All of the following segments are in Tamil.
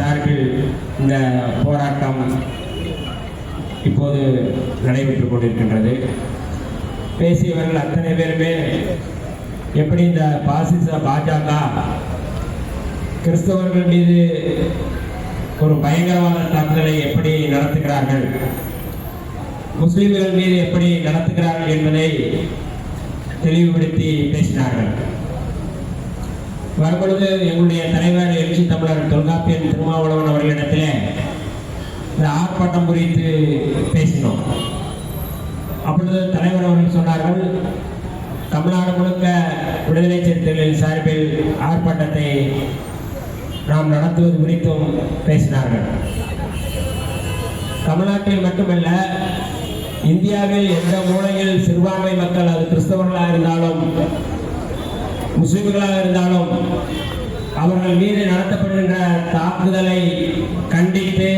சார்பில் இந்த போராட்டம் இப்போது நடைபெற்றுக் கொண்டிருக்கின்றது. பேசியவர்கள் அத்தனை பேருமே எப்படி இந்த பாசிச பாஜக கிறிஸ்தவர்கள் மீது ஒரு பயங்கரவாத தாக்குதலை எப்படி நடத்துகிறார்கள், முஸ்லிம்கள் மீது எப்படி நடத்துகிறார்கள் என்பதை தெளிவுபடுத்தி பேசினார்கள். வரும்பொழுது எங்களுடைய தலைவர் எழுச்சி தமிழர் தொல்காப்பியன் திருமாவளவன் அவர்களிடத்திலே இந்த ஆர்ப்பாட்டம் குறித்து பேசினோம். அப்பொழுது தலைவர் அவர்கள் சொன்னார்கள், தமிழ்நாடு முழுக்க விடுதலை சிறுத்தைகளின் சார்பில் ஆர்ப்பாட்டத்தை நாம் நடத்துவது குறித்தும் பேசினார்கள். தமிழ்நாட்டில் மட்டுமல்ல, இந்தியாவில் எந்த மூலையில் சிறுபான்மை மக்கள், அது கிறிஸ்தவர்களாக இருந்தாலும் முஸ்லிம்களாக இருந்தாலும், அவர்கள் மீது நடத்தப்படுகின்ற தாக்குதலை கண்டித்து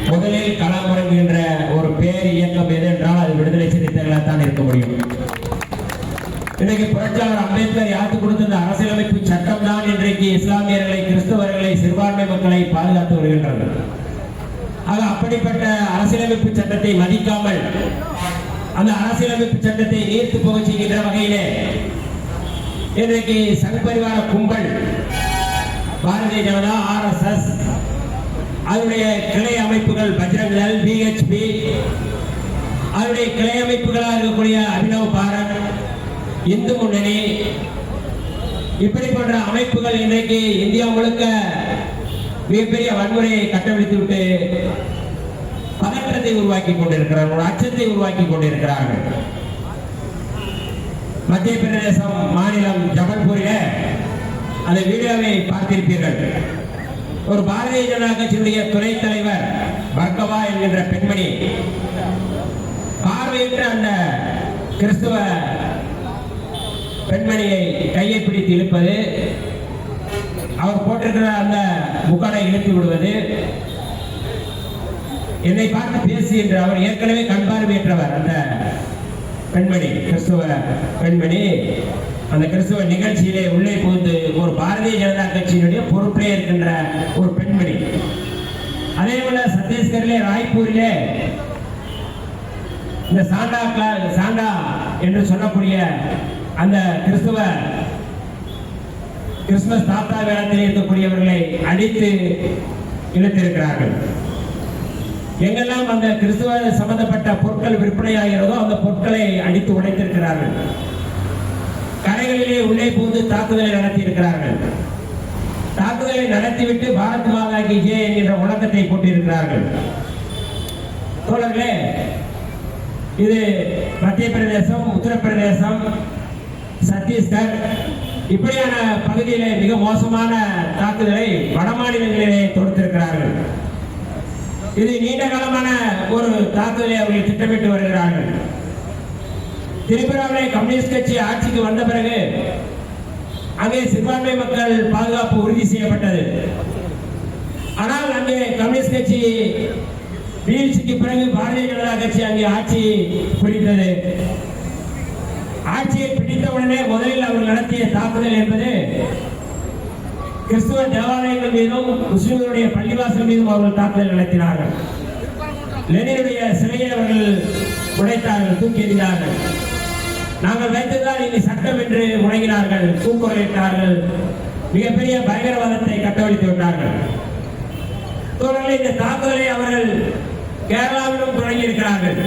முதலில் களமிறங்குகின்ற ஒரு பேர் இயக்கம் எது என்றால் அது விடுதலை சிறுத்தைகளாக தான் இருக்க முடியும். இன்றைக்கு புரட்சியாளர் அம்பேத்கர் யாத்து கொடுத்த இந்த அரசியலமைப்பு சட்டம் தான் இன்றைக்கு இஸ்லாமியர்களை, கிறிஸ்தவர்களை, சிறுபான்மை மக்களை பாதுகாத்து வருகின்றது. ஆக அப்படிப்பட்ட அரசியலமைப்பு சட்டத்தை மதிக்காமல் அந்த அரசியலமைப்பு சட்டத்தை நீர்த்து போக செய்கின்ற வகையிலே இன்றைக்கு சங்பரிவார கும்பல், பாரதிய ஜனதா, RSS, அதனுடைய கிளை அமைப்புகள் பஜ்ரங் தள், BHP, அதனுடைய கிளை அமைப்புகளாக இருக்கக்கூடிய அபினவ் பாரத், இந்து முன்னணி, இப்படி போன்ற அமைப்புகள் இன்றைக்கு இந்தியா முழுக்க மிகப்பெரிய வன்முறையை கட்டவிழ்த்து விட்டு பதற்றத்தை உருவாக்கி கொண்டிருக்கிறார்கள், ஒரு அச்சத்தை உருவாக்கி கொண்டிருக்கிறார்கள். மத்திய பிரதேசம் மாநிலம் ஜபல்பூரில் அந்த வீடியோவை பார்த்திருப்பீர்கள். ஒரு பாரதிய ஜனதா கட்சியினுடைய துணைத் தலைவர் பர்கவா என்கின்ற பெண்மணி பார்வையிட்டு அந்த கிறிஸ்துவ பெண்மணியை கையை பிடித்து இழுப்பது, அவர் போட்டிருக்கிற அந்த முகடை இழுத்து விடுவது, என்னை பார்த்து பேசி என்று அவர் ஏற்கனவே கண் பார்வையற்றவர். அந்த பெண்மணி, கிறிஸ்துவ பெண்மணி, அந்த கிறிஸ்துவ நிகழ்ச்சியிலே உள்ளே புகுந்து ஒரு பாரதிய ஜனதா கட்சியினுடைய பொறுப்பிலே இருக்கின்ற ஒரு பெண்மணி. அதே போல சத்தீஸ்கரிலே, ராய்ப்பூரிலே இந்த சாண்டா என்று சொல்லக்கூடிய அந்த கிறிஸ்துவ கிறிஸ்துமஸ் தாத்தா வேளத்தில் இருக்கக்கூடியவர்களை அடித்து இழுத்திருக்கிறார்கள். எங்கெல்லாம் அந்த கிறிஸ்துவ சம்பந்தப்பட்ட பொருட்கள் விற்பனையாகிறதோ அந்த பொருட்களை அடித்து உடைத்திருக்கிறார்கள். கடைகளிலே உள்ளே புகுந்து தாக்குதலை நடத்தி இருக்கிறார்கள். தாக்குதலை நடத்திவிட்டு பாரத் மாதா கி ஜெய் என்கின்ற முழக்கத்தை போட்டிருக்கிறார்கள். தோழர்களே, இது மத்திய பிரதேசம், உத்தரப்பிரதேசம், சத்தீஸ்கர் இப்படியான பகுதியிலே மிக மோசமான தாக்குதலை வட மாநிலங்களிலே தொடுத்திருக்கிறார்கள். இது நீண்ட காலமான ஒரு தாக்குதலை அவர்கள் திட்டமிட்டு வருகிறார்கள். திரிபுராவிலே கம்யூனிஸ்ட் கட்சி ஆட்சிக்கு வந்த பிறகு அங்கே சிறுபான்மை மக்கள் பாதுகாப்பு உறுதி செய்யப்பட்டது. ஆனால் அங்கே கம்யூனிஸ்ட் கட்சி வீழ்ச்சிக்கு பிறகு பாரதிய ஜனதா கட்சி அங்கே ஆட்சி பிடித்தது. ஆட்சியை பிடித்தவுடனே முதலில் அவர் நடத்திய தாக்குதல் என்பது கிறிஸ்துவ தேவாலயங்கள் மீதும் முஸ்லிம்களுடைய பள்ளிவாசல் மீதும் அவர்கள் தாக்குதல் நடத்தினார்கள். லெனினுடைய சிலையை அவர்கள் உடைத்தார்கள், தூக்கி எறிந்தார்கள். நாங்கள் வைத்ததுதான் இனி சட்டம் என்று முழங்கினார்கள், தூக்குரையிட்டார்கள், மிகப்பெரிய பயங்கரவாதத்தை கட்டவிழ்த்து விட்டார்கள். தொடர்ந்து இந்த தாக்குதலை அவர்கள் கேரளாவிலும் தொடங்கியிருக்கிறார்கள்.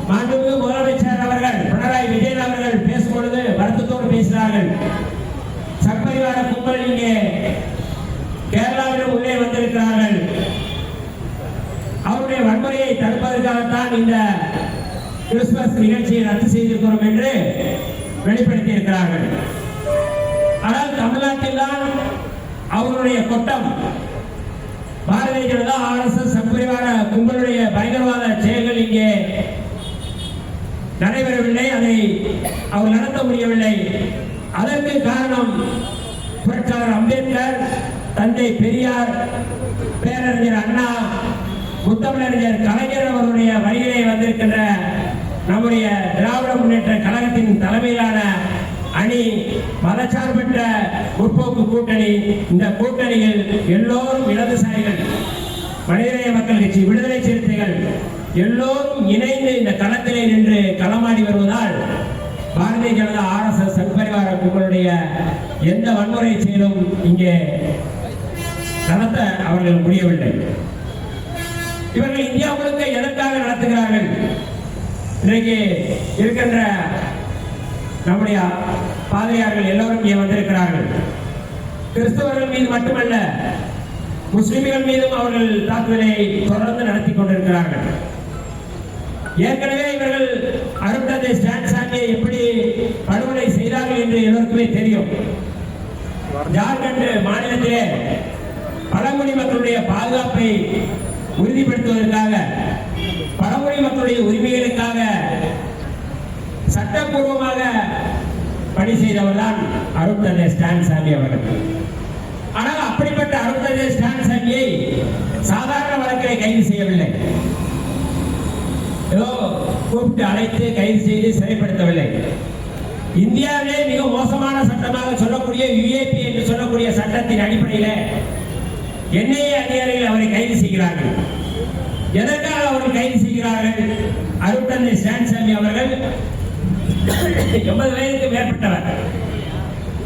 மாண்புமிகு முதலமைச்சர் அவர்கள் பினராயி விஜயன் அவர்கள் பேசும்பொழுது வருத்தத்தோடு பேசினார்கள். சக்பரிவார கும்பல் இங்கே கேரளாவிலும் உள்ளே வந்திருக்கிறார்கள். அவருடைய வன்முறையை தடுப்பதற்காகத்தான் இந்த கிறிஸ்துமஸ் நிகழ்ச்சியை ரத்து செய்திருக்கிறோம் என்று வெளிப்படுத்தி இருக்கிறார்கள். ஆனால் தமிழ்நாட்டில் தான் அவர்களுடைய கொட்டம், பாரதிய ஜனதா, RSS, சக்பரிவார கும்பலுடைய பயங்கரவாத செயல்கள் இங்கே நடைபெறவில்லை, அதை அவர் நடத்த முடியவில்லை. அதற்கு காரணம் புரட்சியாளர் அம்பேத்கர், தந்தை பெரியார், பேரறிஞர் அண்ணா, முத்தமிழறிஞர் கலைஞர் அவருடைய வழியிலே வந்திருக்கின்ற நம்முடைய திராவிட முன்னேற்ற கழகத்தின் தலைமையிலான அணி மதச்சார்பற்ற முற்போக்கு கூட்டணி. இந்த கூட்டணியில் எல்லோரும் இடதுசாரிகள், மனிதநேய மக்கள் கட்சி, விடுதலை சிறுத்தைகள் எல்லோரும் இணைந்து இந்த களத்திலே நின்று களமாடி வருவதால் பாரதிய ஜனதா, RSS, சங்பரிவார கும்பலுடைய எந்த வன்முறை செயலும் இங்கே நடத்த அவர்கள் முடியவில்லை. இவர்கள் இந்தியா முழுக்க எதற்காக நடத்துகிறார்கள்? இன்றைக்கு இருக்கின்ற நம்முடைய பாதிரியார்கள் எல்லோரும் இங்கே வந்திருக்கிறார்கள். கிறிஸ்தவர்கள் மீது மட்டுமல்ல, முஸ்லிம்கள் மீதும் அவர்கள் தாக்குதலை தொடர்ந்து நடத்தி கொண்டிருக்கிறார்கள். ஏற்கனவே இவர்கள் அருண் தந்தை ஸ்டான் சாமியை எப்படி படுகொலை செய்தார்கள் என்று எல்லோருக்குமே தெரியும். ஜார்க்கண்ட் மாநிலத்திலே பழங்குடி மக்களுடைய பாதுகாப்பை உறுதிப்படுத்துவதற்காக, பழங்குடி மக்களுடைய உரிமைகளுக்காக சட்டப்பூர்வமாக பணி செய்தவர் தான் அருண் தந்தை ஸ்டான் சாமி அவர்கள். ஆனால் அப்படிப்பட்ட அருண் தந்தை ஸ்டான் சாமியை சாதாரண வழக்கிலே கைது செய்யவில்லை, ஏதோ கூப்பிட்டு அழைத்து கைது செய்து சிறைப்படுத்தவில்லை. இந்தியாவிலே மிக மோசமான சட்டமாக சொல்லக்கூடிய UAP என்று சொல்லக்கூடிய சட்டத்தின் அடிப்படையில் NIA அதிகாரிகள் அவரை கைது செய்கிறார்கள். எதற்காக அவர்கள் கைது செய்கிறார்கள்? அருண் தந்தை ஸ்டான் சாமி அவர்கள் 80 வயதுக்கு மேற்பட்டவர்,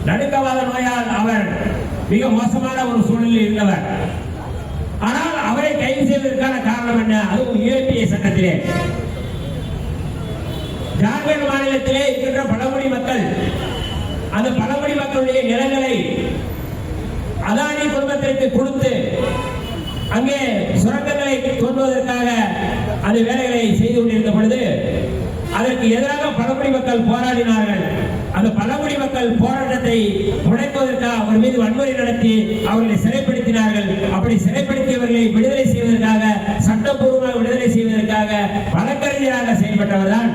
நடுக்கவாத நோயால் அவர் மிக மோசமான ஒரு சூழலில் இருந்தவர். ஆனால் அவரை கைது செய்வதற்கான காரணம் என்ன? அதுவும் UAP சட்டத்திலே ஜார்க்கண்ட் மாநிலத்திலே இருக்கின்ற பழங்குடி மக்கள், அந்த பழங்குடி மக்களுடைய நிலங்களை அதானி குடும்பத்திற்கு கொடுத்து அங்கே சுரங்கங்களை தோன்றுவதற்காக அந்த வேலைகளை செய்து கொண்டிருந்த பொழுது அதற்கு எதிராக பழங்குடி மக்கள் போராடினார்கள். அந்த பழங்குடி மக்கள் போராட்டத்தை முடக்குவதற்காக அவர் மீது வன்முறை நடத்தி அவர்களை சிறைப்படுத்தினார்கள். அப்படி சிறைப்படுத்தியவர்களை விடுதலை செய்வதற்காக, சட்டப்பூர்வமாக விடுதலை செய்வதற்காக வழக்கறிஞராக செயல்பட்டவர் தான்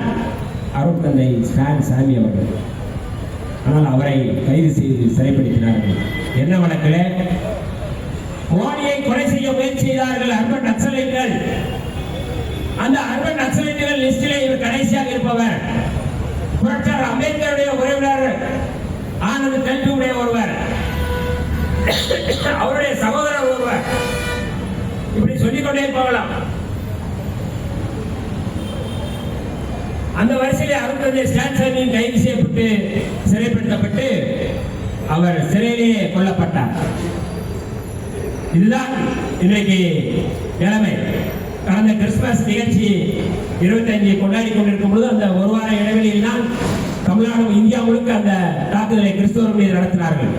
அருண் தந்தை ஸ்டான் சாமி அவர்கள். ஆனால் அவரை கைது செய்து சிறைப்படுத்தினார்கள். என்ன வழக்கில்? மோடியை கொலை செய்ய முயற்சி செய்தார்கள் அர்பன் நக்சலைட்டுகள். அந்த அர்பன் நக்சலைட்டுகள் லிஸ்டிலே இவர் கடைசியாக இருப்பவர். புரட்சியாளர் அம்பேத்கருடைய உறவினர் ஆனந்த் தெல்டுடைய ஒருவர், அவருடைய சகோதரர் ஒருவர், இப்படி சொல்லிக்கொண்டே போகலாம். அந்த வரிசையில் அருண் தந்தை ஸ்டான் சாமியும் கைது செய்யப்பட்டு சிறைப்படுத்தப்பட்டு அவர் சிறையிலேயே கொல்லப்பட்டார். இதுதான் இன்றைக்கு நிலைமை. கடந்த கிறிஸ்துமஸ் நிகழ்ச்சி 25 கொண்டாடி கொண்டிருக்கும் பொழுது அந்த ஒரு வார இடைவெளியில் தான் தமிழ்நாடு, இந்தியா முழுக்க அந்த தாக்குதலை கிறிஸ்தவர் மீது நடத்தினார்கள்.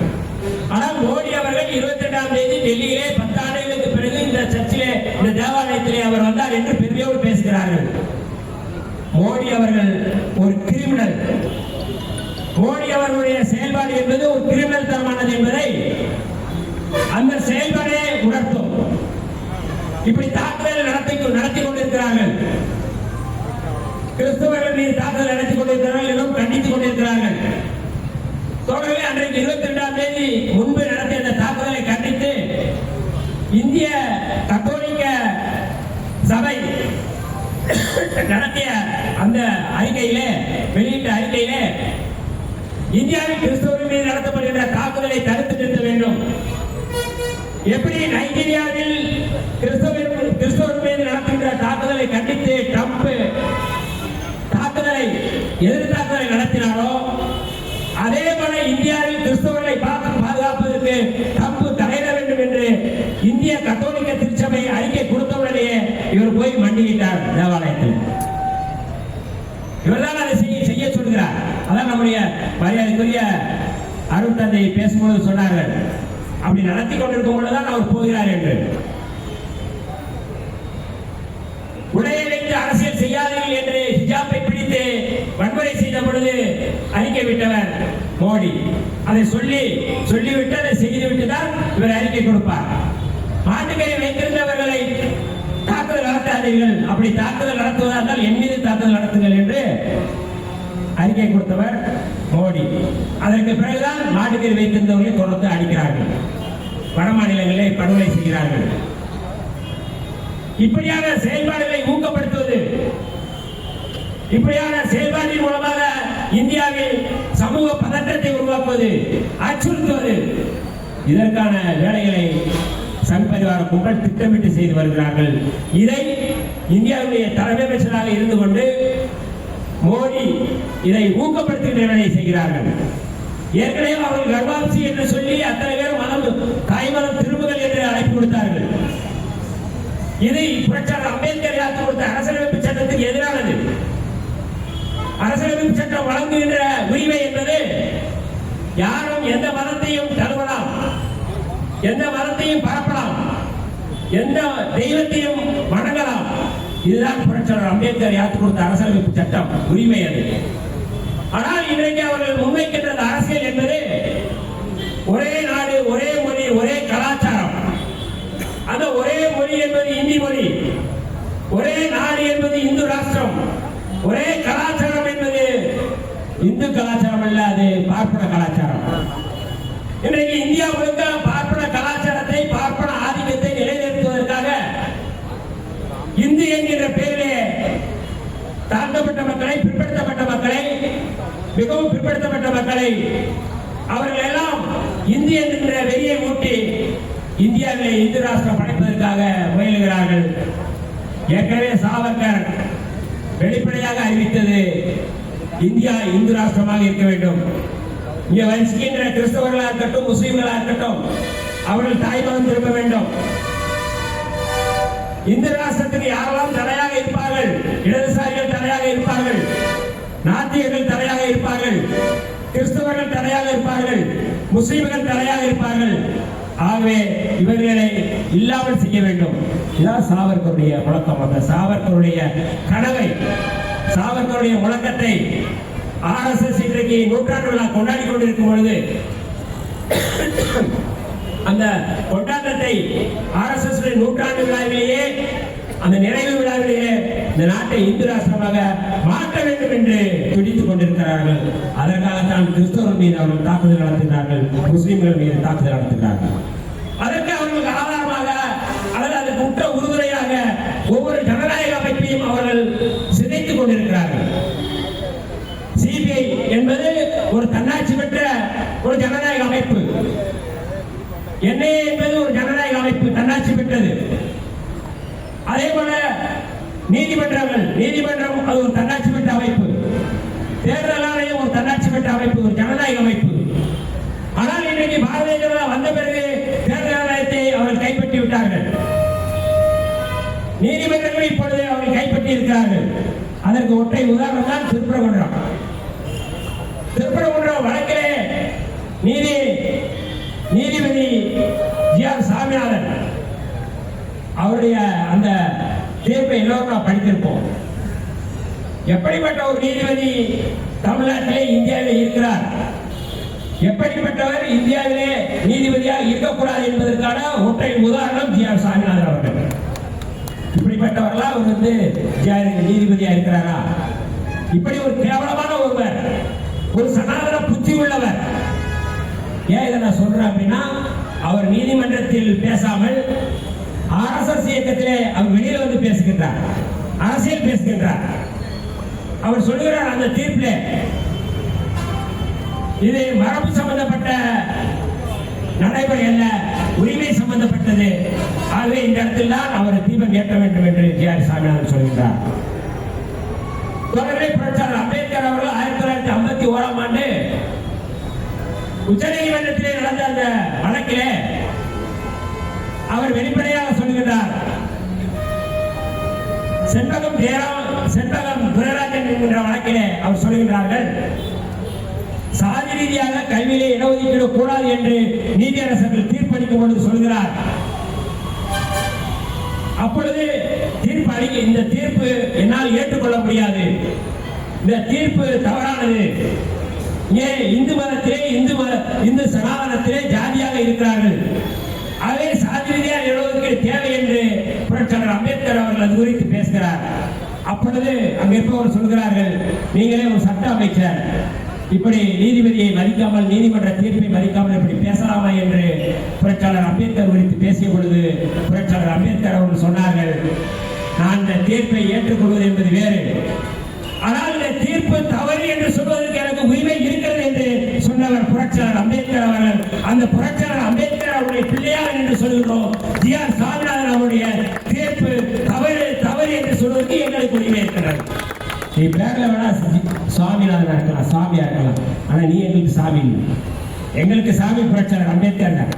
ஆனால் மோடி அவர்கள் 22ஆம் தேதி டெல்லியிலே 10 ஆண்டுகளுக்கு பிறகு இந்த சர்ச்சிலே, இந்த தேவாலயத்திலே அவர் வந்தார் என்று பெருமையோடு பேசுகிறார்கள். மோடி அவர்கள் ஒரு கிரிமினல். மோடி அவர்களுடைய செயல்பாடு என்பது ஒரு கிரிமினல் தரமானது என்பதை அந்த செயல்பாடே உணர்த்தும். இப்படி தாக்குதல் நடத்தி கொண்டிருக்கிறார்கள். கிறிஸ்தவர்கள் மீது தாக்குதல் நடத்தி கொண்டிருக்கிறார்கள், எல்லாம் கண்டித்துக் கொண்டிருக்கிறார்கள். தொடர்ந்து அன்றைக்கு 22ஆம் தேதி முன்பு நடத்திய அந்த தாக்குதலை கண்டித்து இந்திய கத்தோலிக்க சபை நடத்திய அந்த அறிக்கையிலே, வெளியிட்ட அறிக்கையிலே, இந்தியாவில் கிறிஸ்தவர்கள் மீது நடத்தப்படுகின்ற தாக்குதலை தடுத்து நிறுத்த வேண்டும். எப்படி நைஜீரியாவில் கிறிஸ்தவர்கள் மீது நடத்துகின்ற தாக்குதலை கண்டித்து ட்ரம்ப் எதிர் தாக்குதலை நடத்தினாரோ, அதே போல இந்தியாவில் கிறிஸ்தவர்களை பாதுகாப்பதற்கு ட்ரம்ப் தலையிட வேண்டும் என்று இந்திய கத்தோலிக்க திருச்சபை அறிக்கை கொடுத்தவுடனேயே இவர் போய் மண்டியிட்டார் தேவாலயத்தில். இவர்தான் அதை செய்ய சொல்கிறார். அதான் நம்முடைய மரியாதைக்குரிய அருண் தந்தை பேசும்போது சொன்னார்கள், அப்படி நடத்தி கொண்டிருக்கும் பொழுதுதான் அவர் போகிறார் என்று. உடையை வைத்து அரசியல் செய்யாதீர்கள் என்று ஹிஜாபை பிடித்து வன்முறை செய்த பொழுது அறிக்கை விட்டவர் மோடி. அதை சொல்லிவிட்டு அதை செய்துவிட்டு தான் இவர் அறிக்கை கொடுப்பார். மாட்டுக்கறி வைத்திருந்தவர்களை தாக்குதல் நடத்தாதீர்கள், அப்படி தாக்குதல் நடத்துவதால் என் மீது தாக்குதல் நடத்துங்கள் என்று அறிக்கை கொடுத்தவர் மோடி. அதற்கு பிறகுதான் மாட்டுக்கறி வைத்திருந்தவர்களை தொடர்ந்து அடிக்கிறார்கள், வட மாநிலங்களை படுகொலை செய்கிறார்கள். இப்படியான செயல்பாடுகளை ஊக்கப்படுத்துவது, இப்படியான செயல்பாட்டின் மூலமாக இந்தியாவில் சமூக சமூக பதற்றத்தை உருவாக்குவது, அச்சுறுத்துவது, இதற்கான வேலைகளை சங்பரிவார கும்பல் திட்டமிட்டு செய்து வருகிறார்கள். இதை இந்தியாவுடைய தலைமை அமைச்சராக இருந்து கொண்டு மோடி இதை ஊக்கப்படுத்துகின்ற வேலையை செய்கிறார்கள். ஏற்கனவே அவர்கள் கர்வாப்சி என்று சொல்லி அத்தனை பேர் தாய்மலம் திரும்புகள் என்று அழைப்பு கொடுத்தார்கள். இது புரட்சியாளர் அம்பேத்கர் யாத்து கொடுத்த அரசியலமைப்பு சட்டத்துக்கு எதிரானது. அரசியலமைப்பு சட்டம் வழங்குகின்ற உரிமை என்பது யாரும் எந்த மதத்தையும் தழுவலாம், எந்த மதத்தையும் பரப்பலாம், எந்த தெய்வத்தையும் வணங்கலாம். இதுதான் புரட்சியாளர் அம்பேத்கர் யாத்து கொடுத்த அரசியலமைப்பு சட்டம், உரிமை அது. ஆனால் இன்றைக்கு அவர்கள் முன்வைக்கின்ற அரசியல் என்பது ஒரே நாடு, ஒரே மொழி, ஒரே கலாச்சாரம். அந்த ஒரே மொழி என்பது இந்தி மொழி, ஒரே நாடு என்பது இந்து ராஷ்டிரம், ஒரே கலாச்சாரம் என்பது இந்து கலாச்சாரம் அல்ல, அது பார்ப்பன கலாச்சாரம். இன்றைக்கு இந்தியா முழுக்க பார்ப்பன கலாச்சாரத்தை, பார்ப்பன ஆதிக்கத்தை நிலைநிறுத்துவதற்காக இந்து என்கின்ற பெயரிலே தாழ்த்தப்பட்ட மக்களை, பிற்படுத்தப்பட்ட மக்களை, மிகவும் பிற்படுத்தப்பட்ட மக்களை அவர்கள் எல்லாம் இந்தி என்கின்ற வெறியை ஊட்டி இந்தியாவிலே இந்து ராஷ்டிரம் படைப்பதற்காக முயலுகிறார்கள். ஏற்கனவே சாவர்கர் வெளிப்படையாக அறிவித்தது இந்தியா இந்து ராஷ்டிரமாக இருக்க வேண்டும். இங்கே வசிக்கின்ற கிறிஸ்தவர்களாக இருக்கட்டும், முஸ்லிம்களாக இருக்கட்டும், அவர்கள் தாய்மதம் திரும்ப வேண்டும். இந்து ராஷ்டிரத்துக்கு யாரெல்லாம் தடையாக இருப்பார்கள், இடதுசாரிகள் தடையாக இருப்பார்கள், நாத்திகர்கள் தடையாக இருப்பார்கள், கிறிஸ்தவர்கள் தடையாக இருப்பார்கள், முஸ்லிம்கள் தடையாக இருப்பார்கள். ஆகவே இவர்களை இல்லாமல் செய்ய வேண்டும். இதுதான் சாவர்கருடைய முழக்கம். அந்த சாவர்கருடைய கனவை, சாவர்கருடைய முழக்கத்தை RSS இன்றைக்கு நூற்றாண்டு விழா கொண்டாடி கொண்டிருக்கும் பொழுது அந்த கொண்டாட்டத்தை RSS நூற்றாண்டு விழாவிலேயே, அந்த நிறைவு விழாவிலேயே இந்த நாட்டை இந்து ராஷ்டிரமாக மாற்ற வேண்டும் என்று துடித்துக் கொண்டிருக்கிறார்கள். அதற்காகத்தான் கிறிஸ்தவர்கள் மீது அவர்கள் தாக்குதல் நடத்துகிறார்கள், முஸ்லிம்கள் மீது தாக்குதல் நடத்துகிறார்கள். அதற்கு அவர்களுக்கு ஆதாரமாக அல்லது அதற்கு உற்ற உறுதுணையாக ஒவ்வொரு ஜனநாயக அமைப்பையும் அவர்கள் சிதைத்துக் கொண்டிருக்கிறார்கள். CBI என்பது ஒரு தன்னாட்சி பெற்ற ஒரு ஜனநாயக அமைப்பு. NIA என்பது ஒரு ஜனநாயக அமைப்பு, தன்னாட்சி பெற்றது. அதே போல நீதிமன்றம் அது ஒரு தன்னாட்சி பெற்ற அமைப்பு. தேர்தல் ஆணையம் ஒரு தன்னாட்சி பெற்ற அமைப்பு, ஒரு ஜனநாயக அமைப்பு. ஆனால் இன்றைக்கு பாரதிய ஜனதா வந்த பிறகு தேர்தல் ஆணையத்தை அவர்கள் கைப்பற்றி விட்டார்கள். நீதிமன்றங்களை இப்பொழுது அவர்கள் கைப்பற்றி இருக்கிறார்கள். அதற்கு ஒற்றை உதாரணம் தான் திருப்பரங்குன்றம் வழக்கிலே நீதிபதி GR சாமிநாதன் அவருடைய அந்த தீர்ப்பை எல்லோரும் படித்திருப்போம். எப்படிப்பட்ட ஒரு நீதிபதி தமிழ்நாட்டிலே, இந்தியாவிலே இருக்கிறார், எப்படிப்பட்டவர் இந்தியாவிலே நீதிபதியாக இருக்கக்கூடாது என்பதற்கான ஒற்றை உதாரணம் GR சாமிநாதன் அவர்கள். இப்படிப்பட்டவர்களா அவர் நீதிபதியா இருக்கிறாரா? இப்படி ஒரு கேவலமான ஒருவர், ஒரு சனாதன புத்தி உள்ளவர். ஏன் இதை நான் சொல்றேன் அப்படின்னா, அவர் நீதிமன்றத்தில் பேசாமல் RSS இயக்கத்திலே அவர் வெளியில் வந்து பேசுகின்றார், அரசியல் பேசுகின்றார். அவர் சொல்லுகிறார் அந்த தீர்ப்பிலே, இது மரபு சம்பந்தப்பட்ட நடைமுறை அல்ல, உரிமை சம்பந்தப்பட்டது. ஆகவே இந்த இடத்தில் தான் அவர் தீபம் ஏற்ற வேண்டும் என்று GR சாமிநாதன் சொல்கின்றார். தொடர்பை புரட்சியாளர் அம்பேத்கர் அவர்கள் 1951ஆம் ஆண்டு உச்சநீதிமன்றத்திலே நடந்த அந்த வழக்கிலே அவர் வெளிப்படையாக சொல்கிறார். செண்பகம் துரைராஜன் என்கின்ற வழக்கிலே அவர் சொல்கிறார்கள், சாதி ரீதியாக கல்வியிலே இடஒதுக்கீடு கூடாது என்று நீதியரசர்கள் தீர்ப்பளிக்கும் பொழுது சொல்கிறார். அப்பொழுது இந்த தீர்ப்பு என்னால் ஏற்றுக்கொள்ள முடியாது, இந்த தீர்ப்பு தவறானது. ஏன் இந்து மதத்திலே, இந்து சனாதனத்திலே ஜாதியாக இருக்கிறார்கள், அதே சாதி ரீதியாக இடஒதுக்கீடு தேவை என்று புரட்சியாளர் அம்பேத்கர் அவர்கள் அது குறித்து பேசுகிறார். அப்பொழுது அங்க இருப்பவர் சொல்கிறார்கள், நீங்களே ஒரு சட்ட அமைச்சர், இப்படி நீதிபதியை மதிக்காமல், நீதிமன்ற தீர்ப்பை மதிக்காமல் இப்படி பேசலாமா என்று புரட்சியாளர் அம்பேத்கர் குறித்து பேசிய பொழுது புரட்சியாளர் அம்பேத்கர் அவர்கள் சொன்னார்கள், நான் இந்த தீர்ப்பை ஏற்றுக்கொள்வது என்பது வேறு, ஆனால் இந்த தீர்ப்பு தவறு என்று சொல்வதற்கு எனக்கு உரிமை இருக்கிறது என்று புரட்சியாளர் அம்பேத்கர் அவர்கள். அந்த புரட்சியாளர் அம்பேத்கர் அவருடைய பிள்ளையாக என்று சொல்கிறோம். ஜி.ஆர். சாமிநாதன் அவருடைய தீர்ப்பு தவறு என்று சொல்வதற்கு எங்களுக்கு உரிமை இருக்கிறது. நீ பேர்ல வேணா சுவாமிநாதன் இருக்கலாம், சாமியா இருக்கலாம், ஆனா நீ எங்களுக்கு சாமி. எங்களுக்கு சாமி புரட்சியாளர் அம்பேத்கர் தான்.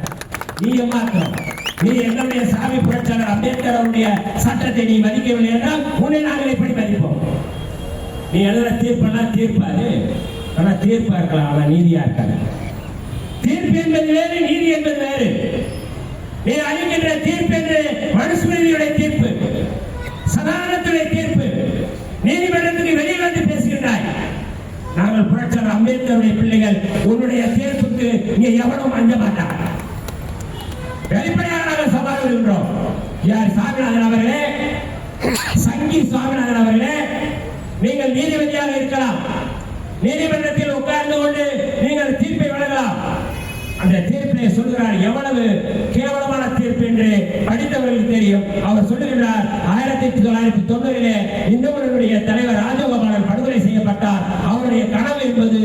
நீ ஏமாற்றம். நீ எங்களுடைய சாமி புரட்சியாளர் அம்பேத்கர் அவருடைய சட்டத்தை நீ மதிக்கவில்லை என்றால் உன்னை நாங்கள் எப்படி மதிப்போம்? நீ எழுதுற தீர்ப்பெல்லாம் தீர்ப்பாரு, ஆனா தீர்ப்பா இருக்கலாம், ஆனா நீதியா இருக்காது. தீர்ப்பு என்பது வேறு, நீதி என்பது வேறு. நீ அளிக்கின்ற தீர்ப்பு என்று மனுஸ்மிருதியுடைய தீர்ப்பு, சனாதனத்துடைய தீர்ப்பு, நீதிமன்றத்துக்கு வெளியில் வந்து பேசுகின்றாய். நாங்கள் புரட்சியாளர் அம்பேத்கருடைய பிள்ளைகள். உன்னுடைய தீர்ப்புக்கு இங்கே எவனும் அஞ்ச மாட்டார். வெளிப்படையாக நாங்கள் சவால் விடுகின்றோம். யார் சாமிநாதன் அவர்களே, சங்கி சுவாமிநாதன் அவர்களே, நீங்கள் நீதிபதியாக இருக்கலாம், நீதிமன்றத்தில் உட்கார்ந்து கொண்டு நீங்கள் தீர்ப்பை வழங்கலாம். அந்த தீர்ப்பிலே சொல்கிறார் எவ்வளவு கேவலமான தீர்ப்பு என்று படித்தவர்களுக்கு தெரியும். அவர் சொல்லுகிறார் 1990 இந்துக்களுடைய தலைவர் ராஜகோபாலன் படுகொலை செய்யப்பட்டார். அவருடைய கனவு என்பது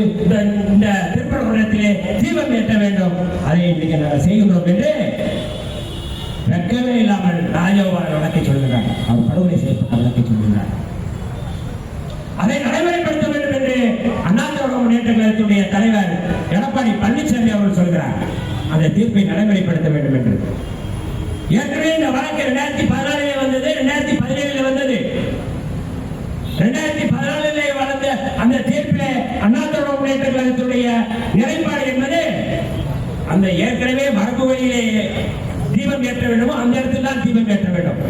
இந்த திருப்பரங்குன்றத்திலே தீபம் ஏற்ற வேண்டும். அதை இன்றைக்கு நாங்கள் செய்கின்றோம் என்று வெட்கமே இல்லாமல் ராஜகோபாலன் வழக்கை சொல்கிறார். அவர் படுகொலை செய்யப்பட்ட வழக்கை சொல்கிறார். அதை நடைமுறைப்படுத்த வேண்டும் என்று அண்ணா திராவிட முன்னேற்ற கழகத்துடைய தலைவர் எடப்பாடி பழனிசாமி அவர்கள் சொல்கிறார். அந்த தீர்ப்பை நடைமுறைப்படுத்த வேண்டும் என்று. ஏற்கனவே இந்த வழக்கு 2014 வந்தது, 2017 வந்தது. 2014 வளர்ந்த அந்த தீர்ப்பிலே அண்ணா திராவிட முன்னேற்ற கழகத்துடைய நிலைப்பாடு என்பது அந்த ஏற்கனவே மரபு வழியிலே தீபம் ஏற்ற வேண்டுமோ அந்த இடத்தில் தான் தீபம் ஏற்ற வேண்டும்.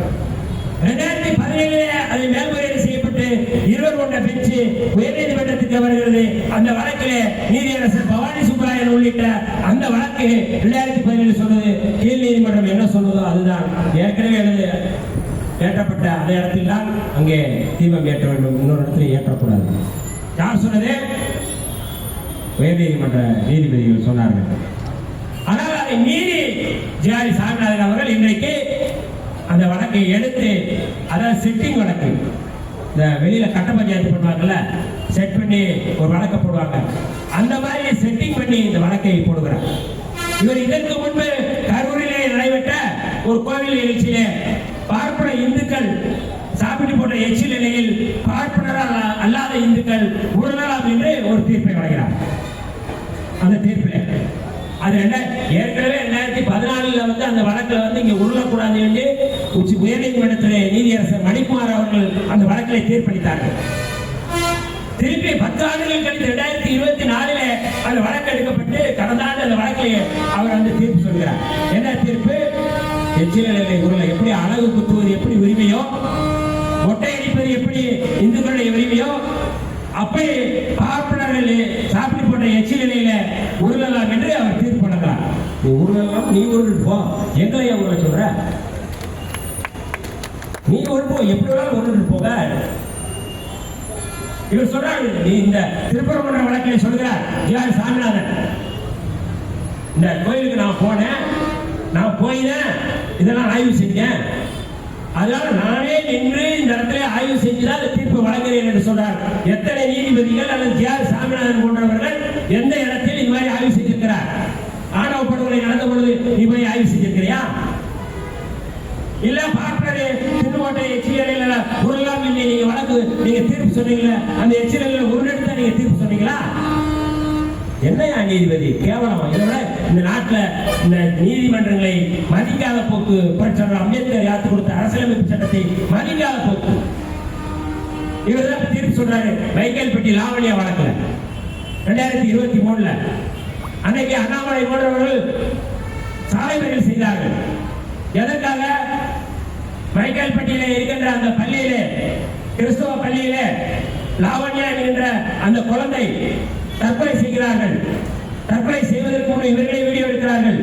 2017 அதை மேல்முறையீடு செய்யப்பட்டு 20 கொண்ட பெஞ்சு உயர்நீதிமன்றத்துக்கு வருகிறது. அந்த வழக்கிலே நீதியரசர் பவானி சுப்பராயன் உள்ளிட்ட அந்த வழக்கு 2017 சொன்னது. கீழ் நீதிமன்றம் என்ன சொல்வதோ அதுதான் ஏற்கனவே ஏற்றப்பட்ட அந்த இடத்தில் தான் அங்கே தீபம் ஏற்ற வேண்டும், இன்னொரு இடத்துல ஏற்றக்கூடாது. யார் சொன்னது? உயர்நீதிமன்ற நீதிபதிகள் சொன்னார்கள். ஆனால் அதை மீறி ஜி.ஆர். சாமிநாதன் அவர்கள் இன்றைக்கு அந்த வழக்கை எடுத்து, அதாவது செட்டிங் வழக்கு, இந்த வெளியில கட்ட பஞ்சாயத்து பண்ணுவாங்கல்ல, செட் பண்ணி ஒரு வழக்கை போடுவாங்க, அந்த மாதிரி செட்டிங் பண்ணி இந்த வழக்கை போடுகிறார். இவர் இதற்கு முன்பு கரூரிலே நடைபெற்ற ஒரு கோவில் நிகழ்ச்சியிலே பார்ப்பன இந்துக்கள் சாப்பிட்டு போட்ட எச்சில் நிலையில் பார்ப்பனரால் அல்லாத இந்துக்கள் உருளலாம் என்று ஒரு தீர்ப்பை வழங்கினார். அந்த தீர்ப்பில் அது ஏற்கனவே 2014 வந்து அந்த வழக்கில் இங்க உருளக்கூடாது என்று உயர்நீதிமன்றத்திலே நீதியரசர் மணிக்குமார் அவர்கள் அந்த வழக்கில் தீர்ப்பளித்தார்கள். திருப்பி 10 ஆண்டுகள் கழித்து 2024 அந்த வழக்கு எடுக்கப்பட்டு கடந்த ஆண்டு அந்த வழக்கில் அவர் வந்து தீர்ப்பு சொல்கிறார். என்ன தீர்ப்பு? எச்சிலை உருளை எப்படி அழகு குத்துவது எப்படி உரிமையோ, மொட்டை அடிப்பது எப்படி இந்துக்களுடைய உரிமையோ, அப்படி பார்ப்பனர்கள் சாப்பிட்டு போட்ட எச்சில் நிலையில உருளலாம் என்று அவர் தீர்ப்பு வழங்கலாம். நீ உருளலாம், நீ உருள் போ, எங்களையா உருள சொல்ற? நீ ஒரு போ, எப்படி வேணாலும் உருள் போக. இவர் சொல்றாரு, நீ இந்த திருப்பரங்குன்ற வழக்கில் சொல்கிறார் ஜி.ஆர். சாமிநாதன், இந்த கோயிலுக்கு நான் போனேன், நான் போயினேன், இதெல்லாம் ஆய்வு செஞ்சேன், அதனால நானே நின்று இந்த இடத்துல ஆய்வு செஞ்சுதான் தீர்ப்பு வழங்குகிறேன் என்று சொல்றார். எத்தனை நீதிபதிகள் அல்லது ஜி.ஆர். சாமிநாதன் போன்றவர்கள் எந்த இடத்தில் இந்த மாதிரி ஆய்வு செஞ்சிருக்கிறார்? ஆணவ படுகொலை நடந்த பொழுது நீ போய் ஆய்வு செஞ்சிருக்கிறியா? இல்ல பார்ப்பனரே திருவோட்டை எச்சிலையில உருளாம் இல்லை நீங்க வழக்கு நீங்க தீர்ப்பு சொன்னீங்களா? அந்த எச்சிலையில உருளெடுத்தா நீங்க தீர்ப்பு சொன்னீங்களா? என்னையா நீதிபதி கேவலமா? இதோட இந்த நாட்டில் இந்த நீதிமன்றங்களை மதிக்காத போக்கு, புரட்சியாளர் அம்பேத்கர் யாத்து கொடுத்த அரசியலமைப்பு சட்டத்தை மதிக்காத போக்கு. இவர் தான் தீர்ப்பு சொல்றாரு. வைக்கல்பட்டி லாவணியா வழக்குல 2023 அன்னைக்கு அண்ணாமலை போன்றவர்கள் சாலை மறியல் செய்தார்கள். எதற்காக? வைக்கல்பட்டியில இருக்கின்ற அந்த பள்ளியிலே, கிறிஸ்தவ பள்ளியிலே லாவண்யா என்கின்ற அந்த குழந்தை தற்கொலை செய்கிறார்கள். தற்கொலை செய்வதற்கு முன்பு இவர்களே வீடியோ எடுக்கிறார்கள்.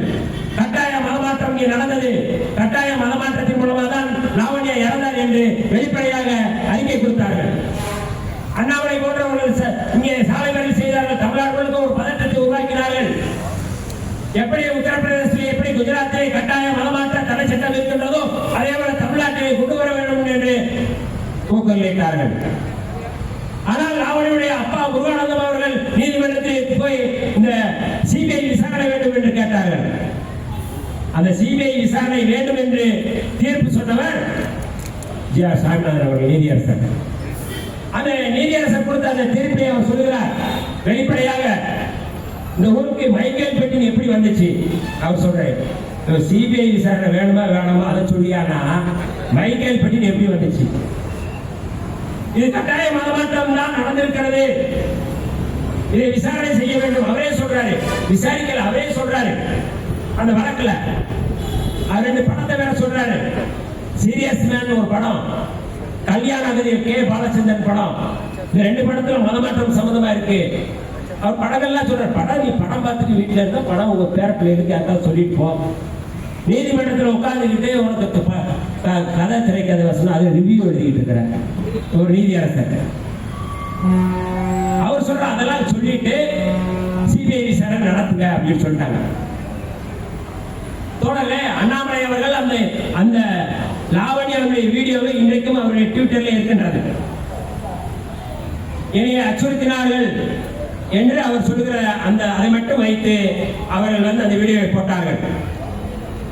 கட்டாய மதமாற்றம் இங்கே நடந்தது, கட்டாய மதமாற்றத்தின் மூலமாக தான் லாவண்யா இறந்தார் என்று வெளிப்படையாக அறிக்கை கொடுத்தார்கள். அண்ணாமலை போன்றவர்கள் இங்கே சாலை மறியல் செய்தார்கள். தமிழ்நாடு முழுக்க ஒரு பதற்றத்தை உருவாக்கினார்கள். எப்படி உத்தரப்பிரதேசத்தில் எப்படி குஜராத்தில் கட்டாய மதமாற்ற தடை சட்டம் இருக்கின்றதோ அதே போல தமிழ்நாட்டில் கொண்டு வர வேண்டும் என்று ஊக்குவித்தார்கள். ஆனால் அவருடைய அப்பா முருகானந்தம் அவர்கள் நீதிமன்ற நீதிமன்றத்தில் போய் இந்த சிபிஐ விசாரணை வேண்டும் என்று கேட்டார்கள். அந்த சிபிஐ விசாரணை வேண்டும் என்று தீர்ப்பு சொன்னவர் ஜி ஆர் சாமிநாதன் அவர்கள், நீதியரசர். அந்த நீதியரசர் கொடுத்த அந்த தீர்ப்பை அவர் சொல்லுகிறார் வெளிப்படையாக, இந்த ஊருக்கு மைக்கேல் பெட்டின் எப்படி வந்துச்சு அவர் சொல்றாரு. சிபிஐ விசாரணை வேணுமா வேணாமா அதை சொல்லியானா மைக்கேல் பெட்டின் எப்படி வந்துச்சு? இது கட்டாய மதமாற்றம் தான் நடந்திருக்கிறது, இதை விசாரணை செய்ய வேண்டும் அவரே சொல்றாரு. விசாரிக்கல அவரே சொல்றாரு. அந்த வழக்குல அவர் 2 படத்தை வேற சொல்றாரு. சீரியஸ் மேன் ஒரு படம், கல்யாண அகதியில் கே பாலச்சந்திரன் படம். இந்த 2 படத்துல மதமாற்றம் சம்பந்தமா இருக்கு. அவர் படங்கள்லாம் சொல்றாரு. படம் நீ படம் பார்த்துட்டு வீட்டுல இருந்தா படம் உங்க பேரப்பில் இருக்கு, அதான் சொல்லிட்டு போ. நீதிமன்றத்தில் உட்கார்ந்துக்கிட்டு உனக்கு கதை திரைக்கதை வசனம் அது ரிவ்யூ எழுதிக்கிட்டு இருக்கிற ஒரு நீதியரசர் அவர் சொல்ற அதெல்லாம் சொல்லிட்டு சிபிஐ விசாரணை நடத்துங்க அப்படின்னு சொல்லிட்டாங்க. தொடர்ல அண்ணாமலை அவர்கள் அந்த அந்த லாவணி அவருடைய வீடியோவை இன்றைக்கும் அவருடைய ட்விட்டர்ல இருக்கின்றது. என்னை அச்சுறுத்தினார்கள் என்று அவர் சொல்லுகிற அந்த அதை மட்டும் வைத்து அவர்கள் வந்து அந்த வீடியோவை போட்டார்கள்.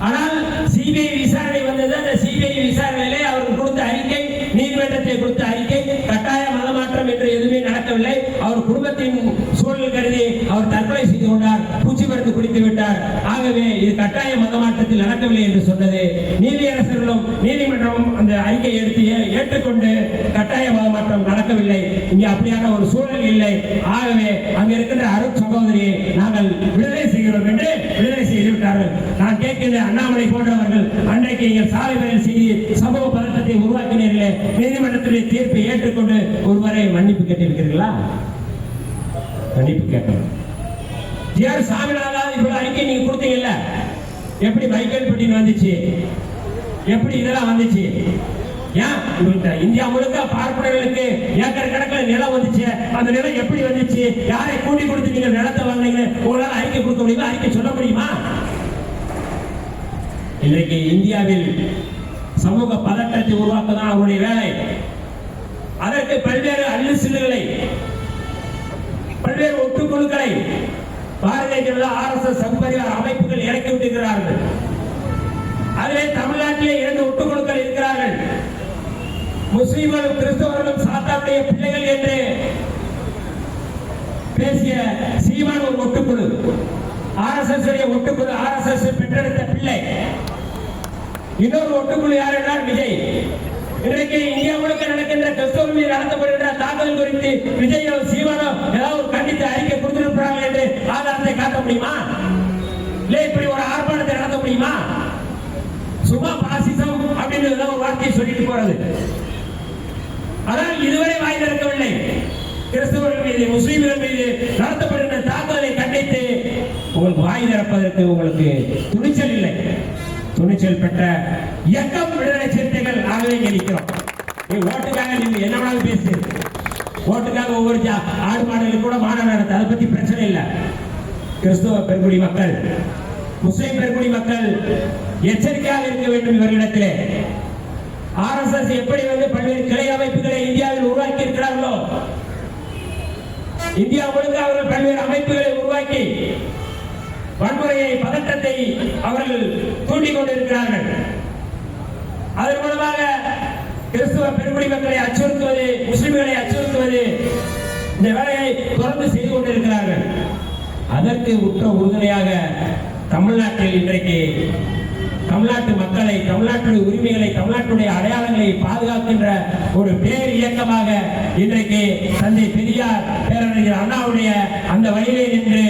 ஆனால் சிபிஐ விசாரணை வந்தது. அந்த சிபிஐ விசாரணையிலே அவர்கள் கொடுத்த அறிக்கை, நீதிமன்றத்தை கொடுத்த அறிக்கை கட்டாய மதமாற்றம் என்று எதுவுமே நடக்கவில்லை. அவர் குடும்பத்தின் சூழல் கருதி அவர் தற்கொலை செய்து கொண்டார், பூச்சி மருந்து குடித்து விட்டார், ஆகவே இது கட்டாய மதமாற்றத்தில் நடக்கவில்லை என்று சொன்னது. நீதியரசர்களும் நீதிமன்றமும் அந்த அறிக்கையை எடுத்து ஏற்றுக்கொண்டு கட்டாய மதமாற்றம் நடக்கவில்லை, இங்கே அப்படியான ஒரு சூழல் இல்லை, ஆகவே அங்க இருக்கின்ற அருட் சகோதரியை நாங்கள் விடுதலை செய்கிறோம் என்று விடுதலை செய்து விட்டார்கள். நான் கேட்கின்ற அண்ணாமலை போன்றவர்கள் அன்றைக்கு நீங்கள் சாலை மறியல் செய்து சமூக பதற்றத்தை உருவாக்கினீர்களே, நீதிமன்றத்துடைய தீர்ப்பை ஏற்றுக்கொண்டு ஒருவரை மன்னிப்பு கேட்டிருக்கிறீர்களா? மன்னிப்பு கேட்கணும். ஜி ஆர் சாமிநாதன் இவ்வளவு அறிக்கை நீங்க கொடுத்தீங்கல்ல, எப்படி மைக்கேல் பெட்டின் வந்துச்சு, எப்படி இதெல்லாம் வந்துச்சு? ஏன் இந்தியா முழுக்க பார்ப்பனர்களுக்கு ஏக்கர் கணக்கில் நிலம் வந்துச்சு, அந்த நிலம் எப்படி வந்துச்சு, யாரை கூட்டி கொடுத்து நீங்க நிலத்தை வாங்கினீங்க, உங்களால் அறிக்கை கொடுக்க முடியுமா, அறிக்கை சொல்ல முடியுமா? இன்றைக்கு இந்தியாவில் சமூக பதற்றத்தை உருவாக்குதான் அவருடைய வேலை. அதற்கு பல்வேறு அல்லு சில்லுகளை, பல்வேறு ஒட்டுக்குழுக்களை பாரதிய ஜனதா RSS சம்பரிவார அமைப்புகள் இறக்கி விட்டிருக்கிறார்கள். அதிலே தமிழ்நாட்டிலே 2 ஒட்டுக்குழுக்கள் இருக்கிறார்கள். முஸ்லிம்களும் கிறிஸ்தவர்களும் சாத்தாவுடைய பிள்ளைகள் என்று பேசிய சீமான் ஒரு ஒட்டுக்குழு, RSS ஒட்டுக்குழு, RSS பெற்றெடுத்த பிள்ளை. இன்னொரு ஒட்டுக்குழு யார் என்றால் விஜய். இன்றைக்கு இந்தியா முழுக்க நடக்கின்ற கிறிஸ்தவர்கள் மீது நடத்தப்படுகின்ற தாக்குதல் குறித்து விஜயோ சீமானோ ஏதாவது ஒரு கண்டித்து அறிக்கை கொடுத்திருக்கிறார்கள் என்று ஆதாரத்தை காட்ட முடியுமா? இல்லை இப்படி ஒரு ஆர்ப்பாட்டத்தை நடத்த முடியுமா? சும்மா பாசிசம் அப்படின்னு ஒரு வார்த்தையை சொல்லிட்டு போறது. ஆனால் இதுவரை வாய் திறக்கவில்லை. கிறிஸ்தவர்கள் மீது முஸ்லிம்கள் மீது நடத்தப்படுகின்ற தாக்குதலை கண்டித்து உங்களுக்கு வாய் திறப்பதற்கு உங்களுக்கு துணிச்சல் இல்லை. துணிச்சல் பெற்ற இயக்கம் விடுதலை சிறுத்தைகள். ஆகவே நிற்கிறோம். ஓட்டுக்காக நீங்க என்ன வேணாலும் பேசு, ஓட்டுக்காக ஒவ்வொரு ஆடு மாடுகளுக்கு கூட மாநாடு நடத்த, அதை பத்தி பிரச்சனை இல்லை. கிறிஸ்தவ பெருங்குடி மக்கள், முஸ்லிம் பெருங்குடி மக்கள் எச்சரிக்கையாக இருக்க வேண்டும். இவர்களிடத்திலே RSS எப்படி வந்து பல்வேறு கிளை அமைப்புகளை இந்தியாவில் உருவாக்கி இருக்கிறார்களோ, இந்தியா முழுக்க அவர்கள் பல்வேறு அமைப்புகளை உருவாக்கி வன்முறையை, பதற்றத்தை அவர்கள் தூண்டிக் கொண்டிருக்கிறார்கள். அதன் மூலமாக கிறிஸ்துவ பெருங்குடி மக்களை அச்சுறுத்துவது, முஸ்லிம்களை அச்சுறுத்துவது, இந்த வேலையை தொடர்ந்து செய்து கொண்டிருக்கிறார்கள். அதற்கு உற்ற உறுதுணையாக தமிழ்நாட்டில் இன்றைக்கு தமிழ்நாட்டு மக்களை, தமிழ்நாட்டுடைய உரிமைகளை, தமிழ்நாட்டுடைய அடையாளங்களை பாதுகாக்கின்ற ஒரு பேர் இயக்கமாக இன்றைக்கு தந்தை பெரியார், பேரறிஞர் அண்ணாவுடைய அந்த வழியிலே நின்று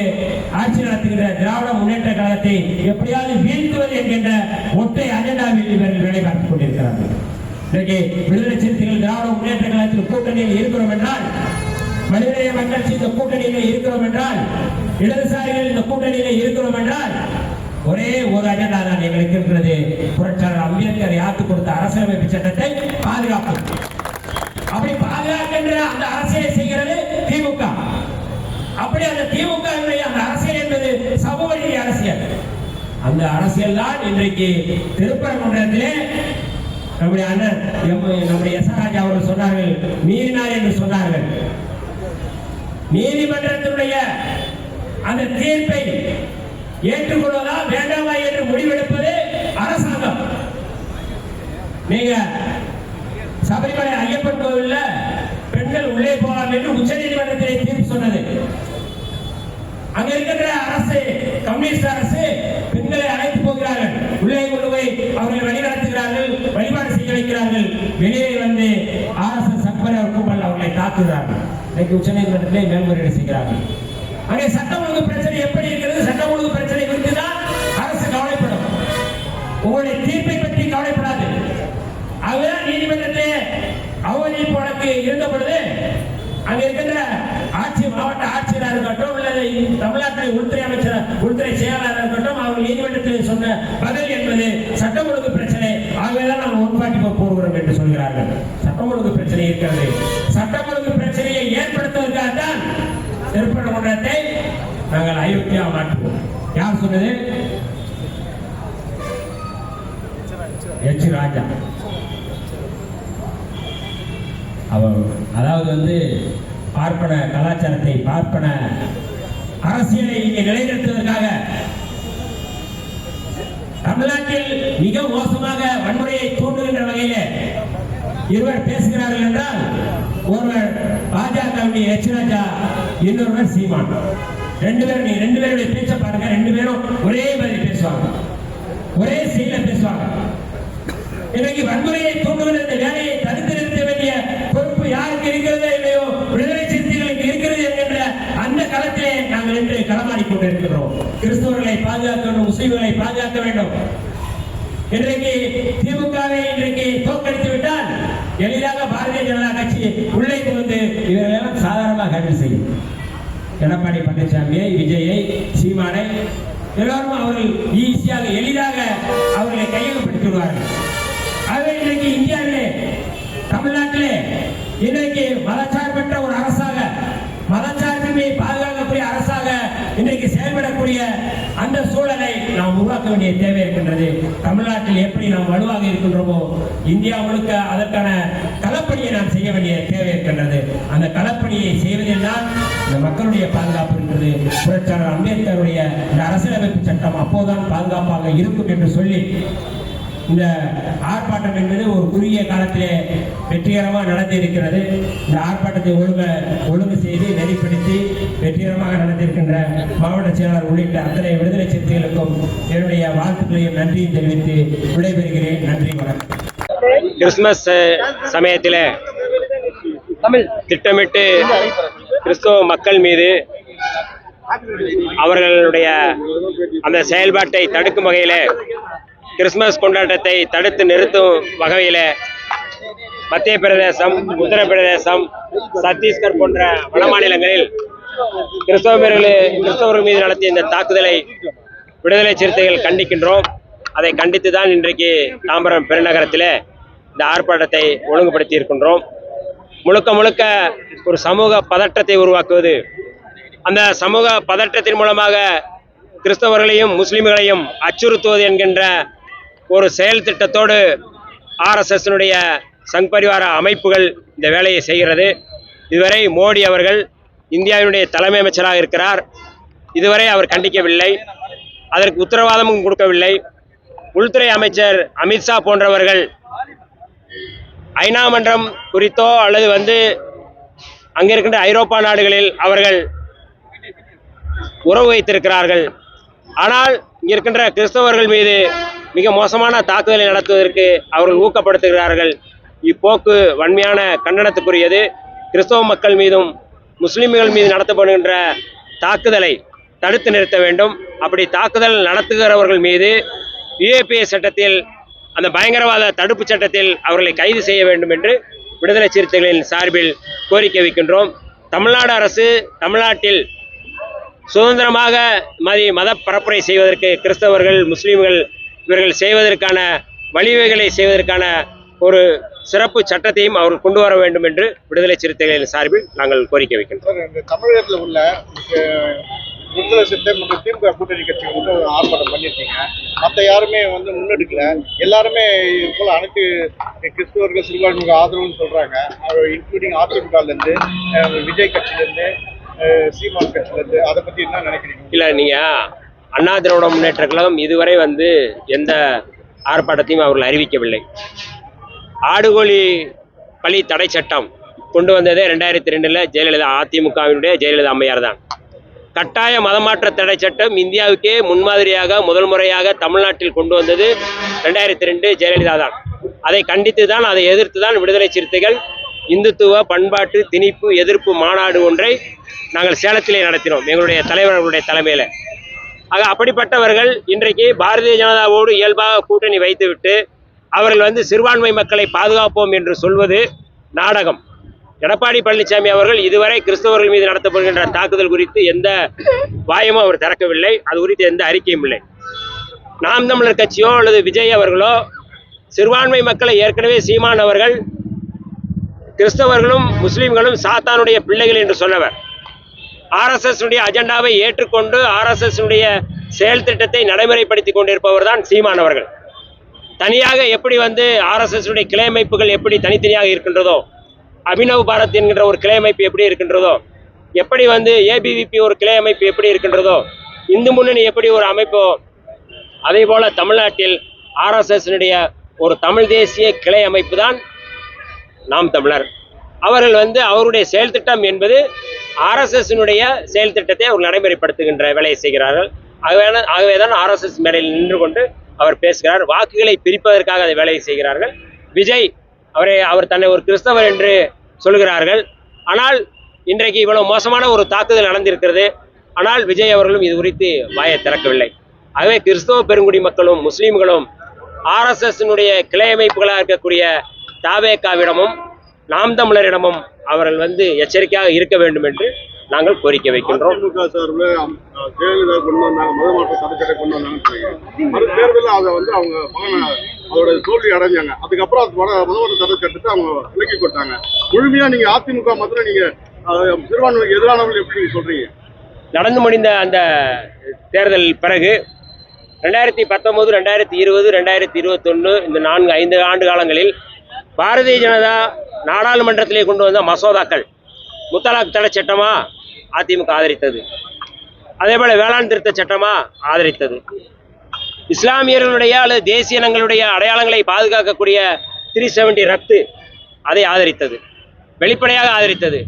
ஆட்சி நடத்துகின்ற திராவிட முன்னேற்ற கழகத்தை எப்படியாவது வீழ்த்துவது என்கின்ற ஒற்றை அஜெண்டாவில் இவர்கள் வேலை பார்த்துக் கொண்டிருக்கிறார்கள். இன்றைக்கு விடுதலை சிறுத்தைகள் திராவிட முன்னேற்ற கழகத்தில் கூட்டணியில் இருக்கிறோம் என்றால், மனிதநேய மக்கள் இந்த கூட்டணியில் இருக்கிறோம் என்றால், இடதுசாரிகள் இந்த கூட்டணியில் இருக்கிறோம் என்றால், ஒரே ஒரு அஜெண்டா தான் எங்களுக்கு இருக்கிறது. புரட்சியாளர் அம்பேத்கர் யாத்து கொடுத்த அரசியலமைப்பு சட்டத்தை பாதுகாப்பு. அப்படி பாதுகாக்கின்ற அந்த அரசியலை செய்கிறது திமுக. அப்படி அந்த திமுக அந்த அரசியல் என்பது சமூக நீதி அரசியல். அந்த அரசியல் தான் இன்றைக்கு திருப்பரங்குன்றத்திலே நம்முடைய அண்ணன் நம்முடைய எஸ் ராஜா அவர்கள் சொன்னார்கள், மீறினார் என்று சொன்னார்கள். நீதிமன்றத்தினுடைய அந்த தீர்ப்பை ஏற்றுக்கொள்வதா வேண்டாமா என்று முடிவெடுப்பது அரசாங்கம். நீங்க சபரிமலை ஐயப்பன் கோவில்ல பெண்கள் உள்ளே போகலாம் என்று உச்ச நீதிமன்றத்திலே தீர்ப்பு சொன்னது. அங்க இருக்கின்ற அரசு, கம்யூனிஸ்ட் அரசு பெண்களை அழைத்து போகிறார்கள், உள்ளே கொண்டு போய் அவர்களை வழிநடத்துகிறார்கள், வழிபாடு செய்ய வைக்கிறார்கள். வெளியே வந்து RSS சக்பர் கும்பல் அவர்களை தாக்குகிறார்கள். இன்னைக்கு உச்ச நீதிமன்றத்திலே மேல்முறையீடு செய்கிறார்கள். அங்கே சட்டம் ஒழுங்கு பிரச்சனை எப்படி இருக்கிறது? சட்டம் ஒழுங்கு பிரச்சனை குறித்து தான் அரசு கவலைப்படும், உங்களுடைய தீர்ப்பை பற்றி கவலைப்படாது. அதுதான் நீதிமன்றத்திலே அவமதிப்பு வழக்கு இருந்த பொழுது அங்க இருக்கின்ற மாவட்ட ஆட்சியராக இருக்கட்டும், அல்லது தமிழ்நாட்டில் உள்துறை அமைச்சர், உள்துறை செயலாளராக இருக்கட்டும், அவர்கள் நீதிமன்றத்தில் சொன்ன பதில் என்பது சட்டம் ஒழுங்கு பிரச்சனை, ஆகவேதான் நாம் ஒன்பாட்டி போகிறோம் என்று சொல்கிறார்கள். சட்டம் ஒழுங்கு பிரச்சனை இருக்கிறது. சட்டம் ஒழுங்கு பிரச்சனையை ஏற்படுத்துவதற்காகத்தான் திருப்பரங்குன்றத்தை நாங்கள் அயோத்தியா மாற்றுவோம். யார் சொன்னது? H. ராஜா. அவர் அதாவது பார்ப்பன கலாச்சாரத்தை, பார்ப்பன அரசியலை இங்கே நிலைநிறுத்துவதற்காக தமிழ்நாட்டில் மிக மோசமாக வன்முறையை தூண்டுகின்ற வகையில் இருவர் பேசுகிறார்கள் என்றால், ஒருவர் பாஜகவுடைய H. ராஜா, இன்னொருவர் சீமான். ரெண்டு பேருடைய பேச்ச பாருங்க. ரெண்டு பேரும் ஒரே மாதிரி பேசுவாங்க, ஒரே செயல பேசுவாங்க. இன்னைக்கு வன்முறையை தூண்டுகிற இந்த வேலையை தடுத்து நிறுத்த வேண்டிய பொறுப்பு யாருக்கு இருக்கிறதோ இல்லையோ, விடுதலை சிறுத்தைகளுக்கு இருக்கிறது என்கின்ற அந்த களத்திலே நாங்கள் இன்று களமாடி கொண்டிருக்கிறோம். கிறிஸ்தவர்களை பாதுகாக்க வேண்டும், முஸ்லிம்களை பாதுகாக்க வேண்டும். இன்றைக்கு திமுகவை இன்றைக்கு தோற்கடித்து விட்டால் எளிதாக பாரதிய ஜனதா கட்சி உள்ளே வந்து இவர்களெல்லாம் சாதாரணமாக ஹேண்டில் செய்யும். எடப்பாடி பழனிசாமியை, விஜயை, சீமானை எல்லாரும் அவர்கள் ஈஸியாக எளிதாக அவர்களை கையகப்படுத்தி விடுவார்கள். ஆகவே இன்றைக்கு இந்தியாவிலே, தமிழ்நாட்டிலே இன்றைக்கு மதச்சார்பற்ற ஒரு அரசாக, மதச்சார்பின்மையை பாதுகாக்கக்கூடிய அரசாக இன்றைக்கு செயல்படக்கூடிய அந்த சூழலை நாம் உருவாக்க வேண்டிய தேவை இருக்கின்றது. தமிழ்நாட்டில் எப்படி நாம் வலுவாக இருக்கின்றோமோ, இந்தியா முழுக்க அதற்கான களப்பணியை நாம் செய்ய வேண்டிய தேவை இருக்கின்றது. அந்த களப்பணியை செய்வதில் தான் இந்த மக்களுடைய பாதுகாப்பு இருக்கிறது. புரட்சியாளர் அம்பேத்கருடைய இந்த அரசியலமைப்பு சட்டம் அப்போதுதான் பாதுகாப்பாக இருக்கும் என்று சொல்லி, இந்த ஆர்ப்பாட்டம் என்பது ஒரு குறுகிய காலத்திலே வெற்றிகரமாக நடந்திருக்கிறது. இந்த ஆர்ப்பாட்டத்தை ஒழுங்கு செய்து நெறிப்படுத்தி வெற்றிகரமாக நடந்திருக்கின்ற மாவட்ட செயலாளர் உள்ளிட்ட அத்தனை விடுதலை சிறுத்தைகளுக்கும் என்னுடைய வாழ்த்துக்களையும் நன்றியும் தெரிவித்து விடைபெறுகிறேன். நன்றி, வணக்கம். கிறிஸ்துமஸ் சமயத்தில் திட்டமிட்டு கிறிஸ்தவ மக்கள் மீது அவர்களுடைய அந்த செயல்பாட்டை தடுக்கும் வகையில், கிறிஸ்துமஸ் கொண்டாட்டத்தை தடுத்து நிறுத்தும் வகையில் மத்திய பிரதேசம், உத்தரப்பிரதேசம், சத்தீஸ்கர் போன்ற வட மாநிலங்களில் கிறிஸ்தவர்கள் மீது நடத்திய இந்த தாக்குதலை விடுதலை சிறுத்தைகள் கண்டிக்கின்றோம். அதை கண்டித்து தான் இன்றைக்கு தாம்பரம் பெருநகரத்தில் இந்த ஆர்ப்பாட்டத்தை ஒழுங்குபடுத்தி இருக்கின்றோம். முழுக்க முழுக்க ஒரு சமூக பதற்றத்தை உருவாக்குவது, அந்த சமூக பதற்றத்தின் மூலமாக கிறிஸ்தவர்களையும் முஸ்லிம்களையும் அச்சுறுத்துவது என்கின்ற ஒரு செயல் திட்டத்தோடு RSSனுடைய சங் பரிவார அமைப்புகள் இந்த வேலையை செய்கிறது. இதுவரை மோடி அவர்கள் இந்தியாவினுடைய தலைமை அமைச்சராக இருக்கிறார். இதுவரை அவர் கண்டிக்கவில்லை, அதற்கு உத்தரவாதமும் கொடுக்கவில்லை. உள்துறை அமைச்சர் அமித்ஷா போன்றவர்கள் ஐநா மன்றம் குறித்தோ அல்லது அங்கே இருக்கின்ற ஐரோப்பா நாடுகளில் அவர்கள் உறவு வைத்திருக்கிறார்கள். ஆனால் இங்கே இருக்கின்ற கிறிஸ்தவர்கள் மீது மிக மோசமான தாக்குதலை நடத்துவதற்கு அவர்கள் ஊக்கப்படுத்துகிறார்கள். இப்போக்கு வன்மையான கண்டனத்துக்குரியது. கிறிஸ்தவ மக்கள் மீதும் முஸ்லிம்கள் மீது நடத்தப்படுகின்ற தாக்குதலை தடுத்து நிறுத்த வேண்டும். அப்படி தாக்குதல் நடத்துகிறவர்கள் மீது UAPA சட்டத்தில், அந்த பயங்கரவாத தடுப்பு சட்டத்தில் அவர்களை கைது செய்ய வேண்டும் என்று விடுதலை சிறுத்தைகளின் சார்பில் கோரிக்கை வைக்கின்றோம். தமிழ்நாடு அரசு தமிழ்நாட்டில் சுதந்திரமாக மத பரப்புரை செய்வதற்கு கிறிஸ்தவர்கள், முஸ்லீம்கள் இவர்கள் செய்வதற்கான வழிவகைகளை செய்வதற்கான ஒரு சிறப்பு சட்டத்தையும் அவர்கள் கொண்டு வர வேண்டும் என்று விடுதலை சிறுத்தைகளின் சார்பில் நாங்கள் கோரிக்கை வைக்கின்றோம். தமிழகத்தில் உள்ள விடுதலை சிறுத்தை மற்றும் திமுக கூட்டணி கட்சிகள் ஆர்ப்பாட்டம் பண்ணியிருக்கீங்க. மற்ற யாருமே முன்னெடுக்கல. எல்லாருமே போல அனைத்து கிறிஸ்தவர்கள் சிறுபான்மைக்கு ஆதரவுன்னு சொல்றாங்க. இன்க்ளூடிங் அதிமுகலேருந்து, விஜய் கட்சியிலேருந்து, சீமான் கட்சியில இருந்து அதை பத்தி என்ன நினைக்கிறீங்க? இல்ல நீங்க அண்ணா திராவிட முன்னேற்ற கழகம் இதுவரை வந்து எந்த ஆர்ப்பாட்டத்தையும் அவர்கள் அறிவிக்கவில்லை. ஆடுகோழி பலி தடை சட்டம் கொண்டு வந்ததே 2002 ஜெயலலிதா, அதிமுகவினுடைய ஜெயலலிதா அம்மையார் தான். கட்டாய மதமாற்ற தடை சட்டம் இந்தியாவுக்கே முன்மாதிரியாக முதல் முறையாக தமிழ்நாட்டில் கொண்டு வந்தது 2002 ஜெயலலிதா தான். அதை கண்டித்து தான், அதை எதிர்த்து தான் விடுதலை சிறுத்தைகள் இந்துத்துவ பண்பாட்டு திணிப்பு எதிர்ப்பு மாநாடு ஒன்றை நாங்கள் சேலத்திலே நடத்தினோம், எங்களுடைய தலைவர்களுடைய தலைமையில். ஆக அப்படிப்பட்டவர்கள் இன்றைக்கு பாரதிய ஜனதாவோடு இயல்பாக கூட்டணி வைத்துவிட்டு அவர்கள் வந்து சிறுபான்மை மக்களை பாதுகாப்போம் என்று சொல்வது நாடகம். எடப்பாடி பழனிசாமி அவர்கள் இதுவரை கிறிஸ்தவர்கள் மீது நடத்தப்படுகின்ற தாக்குதல் குறித்து எந்த வாயமும் அவர் திறக்கவில்லை, அது குறித்து எந்த அறிக்கையும் இல்லை. நாம் தமிழர் கட்சியோ அல்லது விஜய் அவர்களோ சிறுபான்மை மக்களை ஏற்கனவே சீமான் அவர்கள் கிறிஸ்தவர்களும் முஸ்லிம்களும் சாத்தானுடைய பிள்ளைகள் என்று சொன்னவர். RSS அஜெண்டாவை ஏற்றுக்கொண்டு RSS செயல் திட்டத்தை நடைமுறைப்படுத்தி கொண்டிருப்பவர் தான் சீமான் அவர்கள். தனியாக எப்படி வந்து RSS கிளை அமைப்புகள் எப்படி தனித்தனியாக இருக்கின்றதோ, அபினவ் பாரத் என்கின்ற ஒரு கிளை அமைப்பு எப்படி இருக்கின்றதோ, எப்படி வந்து ABVP ஒரு கிளை அமைப்பு எப்படி இருக்கின்றதோ, இந்து முன்னணி எப்படி ஒரு அமைப்போ, அதே போல தமிழ்நாட்டில் RSS ஒரு தமிழ் தேசிய கிளை அமைப்பு தான் நாம் தமிழர். அவர்கள் வந்து அவருடைய செயல் திட்டம் என்பது RSS செயல் திட்டத்தை அவர் நடைமுறைப்படுத்துகின்ற வேலையை செய்கிறார்கள். ஆகவேதான் RSS மேடையில் நின்று கொண்டு அவர் பேசுகிறார். வாக்குகளை பிரிப்பதற்காக அதை வேலையை செய்கிறார்கள். விஜய் அவர் தன்னை ஒரு கிறிஸ்தவர் என்று சொல்கிறார்கள். ஆனால் இன்றைக்கு இவ்வளவு மோசமான ஒரு தாக்குதல் நடந்திருக்கிறது. ஆனால் விஜய் அவர்களும் இது குறித்து வாயை திறக்கவில்லை. ஆகவே கிறிஸ்தவ பெருங்குடி மக்களும் முஸ்லீம்களும் RSS கிளை அமைப்புகளாக இருக்கக்கூடிய தாவேகாவிடமும் நாம் தமிழரிடமும் அவர்கள் வந்து எச்சரிக்கையாக இருக்க வேண்டும் என்று நாங்கள் கோரிக்கை வைக்கின்றோம். அதிமுக சார்பில் ஜெயலலிதா கொண்டு வந்தாங்க, மதமாற்ற தடைச்சட்டை கொண்டு வந்தாங்கன்னு மறு தேர்தலில் அதை வந்து அவங்க அதோட தோல்வி அடைஞ்சாங்க. அதுக்கப்புறம் அது மதமாற்ற தடைச்சட்டத்தை அவங்க விலக்கி கொடுத்தாங்க. முழுமையா நீங்க அதிமுக மாத்திரம் நீங்க சிறுபான்மைக்கு எதிரானவர்கள் எப்படி நீங்க சொல்றீங்க? நடந்து முடிந்த அந்த தேர்தல் பிறகு 2019, 2020, 2021 இந்த 4-5 ஆண்டு காலங்களில் பாரதிய ஜனதா நாடாளுமன்றத்திலே கொண்டு வந்த மசோதாக்கள், முத்தலாக் தடை சட்டமா அதிமுக ஆதரித்தது, அதே போல வேளாண் திருத்த சட்டமா ஆதரித்தது, இஸ்லாமியர்களுடைய அல்லது தேசிய இனங்களுடைய அடையாளங்களை பாதுகாக்கக்கூடிய 370 ரத்து அதை ஆதரித்தது, வெளிப்படையாக ஆதரித்தது.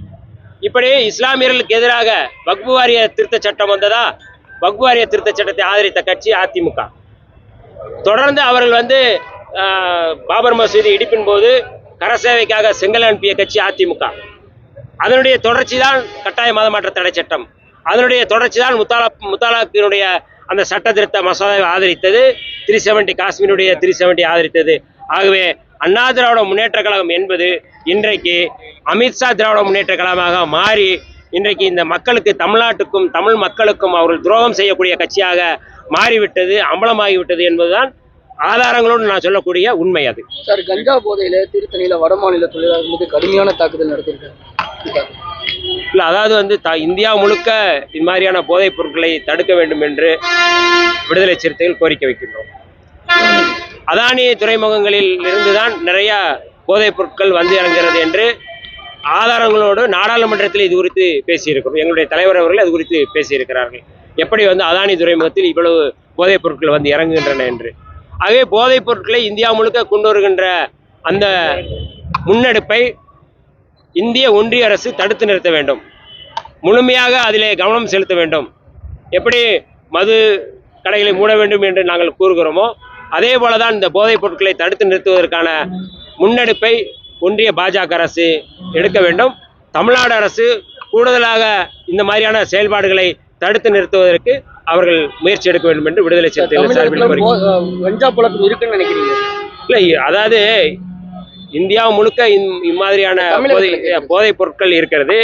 இப்படி இஸ்லாமியர்களுக்கு எதிராக வக்ஃபு வாரிய திருத்த சட்டம் வந்ததா, வக்ஃபு வாரிய திருத்த சட்டத்தை ஆதரித்த கட்சி அதிமுக. தொடர்ந்து அவர்கள் வந்து பாபர் மசூதி இடிப்பின் போது கரசேவைக்காக செங்கல் அனுப்பிய கட்சி அதிமுக. அதனுடைய தொடர்ச்சி தான் கட்டாய மதமாற்ற தடை சட்டம், அதனுடைய தொடர்ச்சி தான் முத்தாலாக்கினுடைய அந்த சட்ட திருத்த மசோதாவை ஆதரித்தது, 370 காஷ்மீருடைய 370 ஆதரித்தது. ஆகவே அண்ணா திராவிட முன்னேற்ற கழகம் என்பது இன்றைக்கு அமித்ஷா திராவிட முன்னேற்ற கழகமாக மாறி இன்றைக்கு இந்த மக்களுக்கு, தமிழ்நாட்டுக்கும் தமிழ் மக்களுக்கும் அவர்கள் துரோகம் செய்யக்கூடிய கட்சியாக மாறிவிட்டது, அம்பலமாகிவிட்டது என்பதுதான் ஆதாரங்களோடு நான் சொல்லக்கூடிய உண்மை. அது சார், கஞ்சா போதையில திருத்தணியில வடமாநில தொழிலாளர்கள் மீது கடுமையான தாக்குதல் நடத்திருக்காங்க. இல்லை, அதாவது வந்து இந்தியா முழுக்க இது மாதிரியான போதைப் பொருட்களை தடுக்க வேண்டும் என்று விடுதலை சிறுத்தைகள் கோரிக்கை வைக்கின்றோம். அதானி துறைமுகங்களில் இருந்துதான் நிறைய போதைப் பொருட்கள் வந்து இறங்குகிறது என்று ஆதாரங்களோடு நாடாளுமன்றத்தில் இது குறித்து பேசியிருக்கிறோம். எங்களுடைய தலைவர் அவர்கள் அது குறித்து பேசியிருக்கிறார்கள், எப்படி வந்து அதானி துறைமுகத்தில் இவ்வளவு போதைப் பொருட்கள் வந்து இறங்குகின்றன என்று. ஆகவே போதைப் பொருட்களை இந்தியா முழுக்க கொண்டு வருகின்ற அந்த முன்னெடுப்பை இந்திய ஒன்றிய அரசு தடுத்து நிறுத்த வேண்டும், முழுமையாக அதிலே கவனம் செலுத்த வேண்டும். எப்படி மது கடைகளை மூட வேண்டும் என்று நாங்கள் கூறுகிறோமோ அதே போலதான் இந்த போதைப் பொருட்களை தடுத்து நிறுத்துவதற்கான முன்னெடுப்பை ஒன்றிய பாஜக அரசு எடுக்க வேண்டும். தமிழ்நாடு அரசு கூடுதலாக இந்த மாதிரியான செயல்பாடுகளை தடுத்து நிறுத்துவதற்கு அவர்கள் முயற்சி எடுக்க வேண்டும் என்று விடுதலை சிறுத்தைகள் சார்பில் கஞ்சா புழக்கம் இருக்குன்னு நினைக்கிறீங்க? இல்லை, அதாவது இந்தியா முழுக்க இம்மாதிரியான போதைப் பொருட்கள் இருக்கிறது.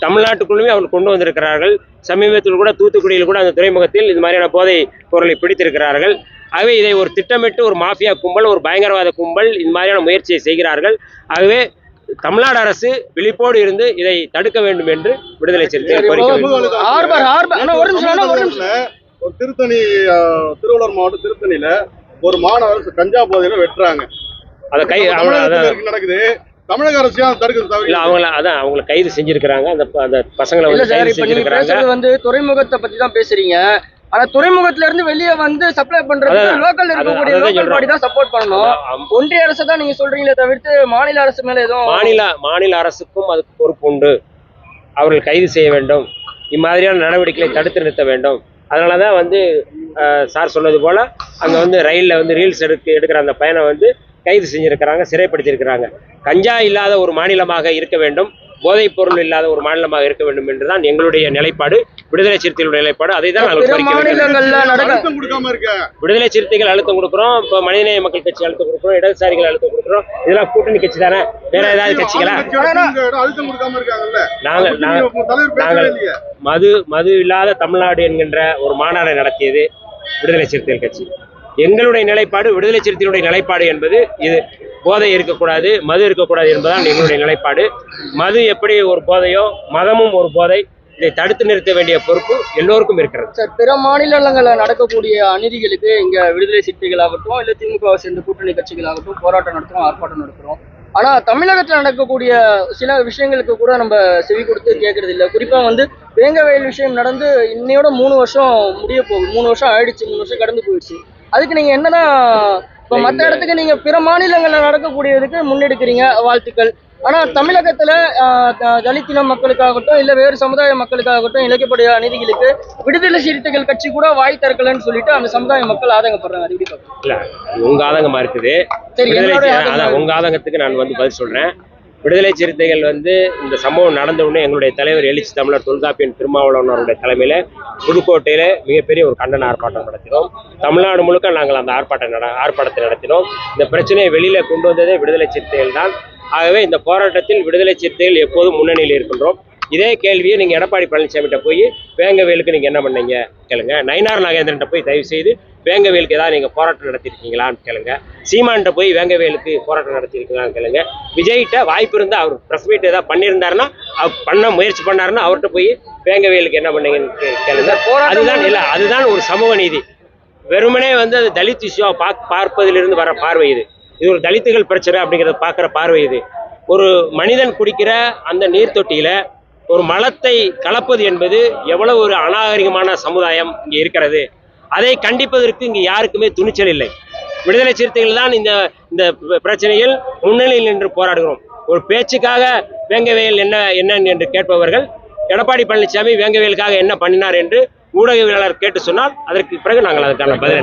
தமிழ்நாட்டுக்குள்ளுமே அவர்கள் கொண்டு வந்திருக்கிறார்கள். சமீபத்தில் கூட தூத்துக்குடியில் கூட அந்த துறைமுகத்தில் இது மாதிரியான போதை பொருளை பிடித்திருக்கிறார்கள். ஆகவே இதை ஒரு திட்டமிட்டு ஒரு மாஃபியா கும்பல், ஒரு பயங்கரவாத கும்பல் இந்த மாதிரியான முயற்சியை செய்கிறார்கள். ஆகவே தமிழ்நாடு அரசு விழிப்போடு இருந்து இதை தடுக்க வேண்டும் என்று விடுதலை சிறுத்தைகள் கோரிக்கை. ஒரு திருத்தணி, திருவள்ளூர் மாவட்டம் திருத்தணியில ஒரு மாணவர் கஞ்சா போதையில வெட்டுறாங்க. அதை கை நடக்குது. தமிழக அரசியல் தடுக்கிறது இல்ல தவிர அவங்கள கைது செஞ்சிருக்கிறாங்க. அந்த பசங்களை இல்ல வந்து சார், கைது இப்ப நீங்க செஞ்சிருக்கிறாங்க. பேசுறது வந்து துறைமுகத்தை பத்தி தான் பேசுறீங்க. ஆனா துறைமுகத்துல இருந்து வெளியே வந்து சப்ளை பண்றது லோக்கல் இருக்கக்கூடிய லோக்கல் பாடி தான் சப்போர்ட் பண்ணணும். ஒன்றிய அரசு தான் நீங்க சொல்றீங்களே தவிர்த்து மாநில அரசு மேல எதுவும் மாநில அரசுக்கும் அதுக்கு பொறுப்பு உண்டு. அவர்கள் கைது செய்ய வேண்டும். இம்மாதிரியான நடவடிக்கைகளை தடுத்து நிறுத்த வேண்டும். அதனாலதான் வந்து சார் சொன்னது போல அங்க வந்து ரயில்ல வந்து ரீல்ஸ் எடுக்கிற அந்த பையனை வந்து கைது செஞ்சிருக்கிறாங்க, சிறைப்படுத்தியிருக்கிறாங்க. கஞ்சா இல்லாத ஒரு மாநிலமாக இருக்க வேண்டும், போதைப் பொருள் இல்லாத ஒரு மாநிலமாக இருக்க வேண்டும் என்றுதான் எங்களுடைய நிலைப்பாடு, விடுதலை சிறுத்தைகளுடைய நிலைப்பாடு. அதை தான் அழுத்தம் கொடுக்காம இருக்க விடுதலை சிறுத்தைகள் அழுத்தம் கொடுக்குறோம். இப்போ மனிதநேய மக்கள் கட்சி அழுத்தம் கொடுக்குறோம், இடதுசாரிகள் அழுத்தம் கொடுக்குறோம். இதெல்லாம் கூட்டணி கட்சி தானே, வேற ஏதாவது கட்சிகளா? அழுத்தம் கொடுக்காம இருக்காங்கல்ல. நாங்கள் மது இல்லாத தமிழ்நாடு என்கின்ற ஒரு மாநாடு நடத்தியது விடுதலை சிறுத்தைகள் கட்சி. எங்களுடைய நிலைப்பாடு, விடுதலை சிறுத்தைகளுடைய நிலைப்பாடு என்பது இது. போதை இருக்கக்கூடாது, மது இருக்கக்கூடாது என்பதுதான் எங்களுடைய நிலைப்பாடு. மது எப்படி ஒரு போதையோ, மதமும் ஒரு போதை. இதை தடுத்து நிறுத்த வேண்டிய பொறுப்பு எல்லோருக்கும் இருக்கிறது. சார், பிற மாநிலங்களில் நடக்கக்கூடிய அநீதிகளுக்கு இங்க விடுதலை சிறுத்தைகள் ஆகட்டும், இல்ல திமுக சேர்ந்த கூட்டணி கட்சிகள் ஆகட்டும் போராட்டம் நடத்துறோம், ஆர்ப்பாட்டம் நடத்துறோம். ஆனா தமிழகத்துல நடக்கக்கூடிய சில விஷயங்களுக்கு கூட நம்ம செவி கொடுத்து கேட்கறது இல்லை. குறிப்பா வந்து வேங்கவயல் விஷயம் நடந்து இன்னையோட 3 வருஷம் முடிய போகுது. 3 வருஷம் ஆயிடுச்சு, 3 வருஷம் கடந்து போயிடுச்சு. அதுக்கு நீங்க என்னன்னா, இப்போ மற்ற இடத்துக்கு நீங்க பிற மாநிலங்களில் நடக்கக்கூடியதுக்கு முன்னெடுக்கிறீங்க, வாழ்த்துக்கள். ஆனா தமிழகத்துல தலித்தின மக்களுக்காகட்டும், இல்ல வேறு சமுதாய மக்களுக்காகட்டும் இழைக்கக்கூடிய அநீதிகளுக்கு விடுதலை சிறுத்தைகள் கட்சி கூட வாய் திறக்கலன்னு சொல்லிட்டு அந்த சமுதாய மக்கள் ஆதங்கப்படுறாங்க. அது எப்படி இல்ல, உங்க ஆதங்கமா இருக்குது. உங்க ஆதங்கத்துக்கு நான் வந்து பதில் சொல்றேன். விடுதலை சிறுத்தைகள் வந்து இந்த சம்பவம் நடந்த உடனே எங்களுடைய தலைவர் எழுச்சி தமிழர் தொல்காப்பியன் திருமாவளவனுடைய தலைமையில புதுக்கோட்டையில மிகப்பெரிய ஒரு கண்டன ஆர்ப்பாட்டம் நடத்தினோம். தமிழ்நாடு முழுக்க நாங்கள் அந்த ஆர்ப்பாட்டத்தை நடத்தினோம். இந்த பிரச்சனையை வெளியில கொண்டு வந்ததே விடுதலை சிறுத்தைகள் தான். ஆகவே இந்த போராட்டத்தில் விடுதலை சிறுத்தைகள் எப்போதும் முன்னணியில் இருக்கின்றோம். இதே கேள்வியை நீங்க எடப்பாடி பழனிசாமிகிட்ட போய் வேங்கவேலுக்கு நீங்க என்ன பண்ணீங்க கேளுங்க. நயினார் நாகேந்திரன் போய் தயவு செய்து வேங்கவேலுக்கு ஏதாவது நீங்க போராட்டம் நடத்திருக்கீங்களான்னு கேளுங்க. சீமான்கிட்ட போய் வேங்கவேலுக்கு போராட்டம் நடத்திருக்கீங்களான்னு கேளுங்க. விஜய்கிட்ட வாய்ப்பு இருந்தா அவர் பிரஸ் மீட் ஏதாவது பண்ணியிருந்தாருன்னா, அவர் பண்ண முயற்சி பண்ணாருன்னா அவர்கிட்ட போய் வேங்கவேலுக்கு என்ன பண்ணீங்கன்னு கேளுங்க. அதுதான் இல்ல, அதுதான் ஒரு சமூக நீதி. வெறுமனே வந்து அது தலித் இஷ்யூவா பார்ப்பதிலிருந்து வர பார்வை இது. இது ஒரு தலித்துகள் பிரச்சனை அப்படிங்கிறத பார்க்குற பார்வை இது. ஒரு மனிதன் குடிக்கிற அந்த நீர் தொட்டியில ஒரு மலத்தை கலப்பது என்பது எவ்வளவு ஒரு அநாகரிகமான சமுதாயம் இங்கே இருக்கிறது. அதை கண்டிப்பதற்கு இங்கு யாருக்குமே துணிச்சல் இல்லை. விடுதலை சிறுத்தைகள் தான் இந்த பிரச்சனையில் முன்னிலையில் நின்று போராடுகிறோம். ஒரு பேச்சுக்காக வேங்கவேல் என்ன என்று கேட்பவர்கள் எடப்பாடி பழனிசாமி வேங்கவேலுக்காக என்ன பண்ணினார் என்று ஊடகவியலாளர் கேட்டு சொன்னால் அதற்கு பிறகு நாங்கள் அதுக்கான பதிலை